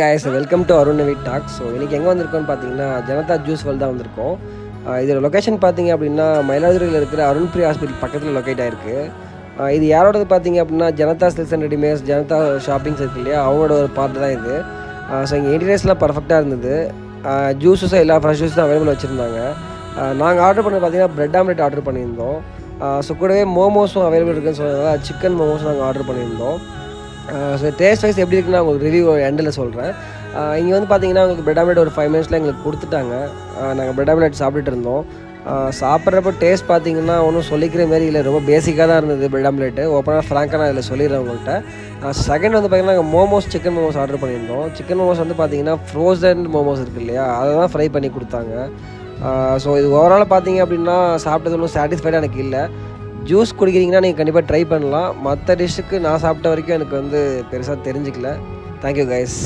guys, welcome to Arun Navi talk. So இன்றைக்கி எங்கே வந்திருக்கோன்னு பார்த்தீங்கன்னா ஜனதா ஜூஸ் வேர்ல்டு தான் வந்திருக்கோம். இதோட லொக்கேஷன் பார்த்தீங்க அப்படின்னா மயிலாடுதுறையில் இருக்கிற அருண்பிரியா ஹாஸ்பிட்டல் பக்கத்தில் லொக்கேட் ஆகிருக்கு. இது யாரோடது பார்த்தீங்க அப்படின்னா Janata silks and readymades, Janata shoppings இருக்கு இல்லையா, அவங்களோட ஒரு பார்ட் தான் இது. ஸோ இங்கே இன்டீரியர்ஸ்லாம் பர்ஃபெக்டாக இருந்தது. ஜூஸஸும் எல்லா ஃப்ரெஷ் ஜூஸும் அவைலபிள் வச்சுருந்தாங்க. நாங்கள் ஆர்டர் பண்ணி பார்த்தீங்கன்னா ப்ரெட் ஆம்லெட் ஆர்டர் பண்ணியிருந்தோம். ஸோ கூடவே மோமோஸும் அவைலபிள் இருக்குன்னு சொன்னதால் சிக்கன் மோமோஸும் நாங்கள் ஆர்டர் பண்ணியிருந்தோம். ஸோ டேஸ்ட் வைஸ் எப்படி இருக்குன்னு நான் உங்களுக்கு ரிவ்யூ எண்டில் சொல்கிறேன். இங்கே வந்து பார்த்தீங்கன்னா உங்களுக்கு பிரெட் ஆம்லெட் ஒரு 5 மினிட்ஸில் எங்களுக்கு கொடுத்துட்டாங்க. நாங்கள் பிரெட் ஆம்லெட் சாப்பிட்டுட்டு இருந்தோம். சாப்பிட்றப்போ டேஸ்ட் பார்த்தீங்கன்னா ஒன்றும் சொல்லிக்கிற மாரி இல்லை, ரொம்ப பேசிக்காக தான் இருந்தது பிரெட் ஆம்லெட்டு. ஓப்பனாக ஃப்ராங்காக நான் இதில் சொல்லிடுறேன் உங்கள்கிட்ட. செகண்ட் வந்து பார்த்தீங்கன்னா நாங்கள் மோமோஸ், சிக்கன் மோமோஸ் ஆர்டர் பண்ணியிருந்தோம். சிக்கன் மோமோஸ் வந்து பார்த்தீங்கன்னா ஃப்ரோசன் மோமோஸ் இருக்குது இல்லையா, அதை தான் ஃப்ரை பண்ணி கொடுத்தாங்க. ஸோ இது ஓவரால் பார்த்தீங்க அப்படின்னா சாப்பிட்டது ஒன்றும் சாட்டிஸ்ஃபைடாக எனக்கு இல்லை. ஜூஸ் குடிக்கிறீங்கன்னா நீங்கள் கண்டிப்பாக ட்ரை பண்ணலாம். மற்ற டிஷ்ஷுக்கு நான் சாப்பிட்ட வரைக்கும் எனக்கு வந்து பெருசாக தெரிஞ்சிக்கல. Thank you guys.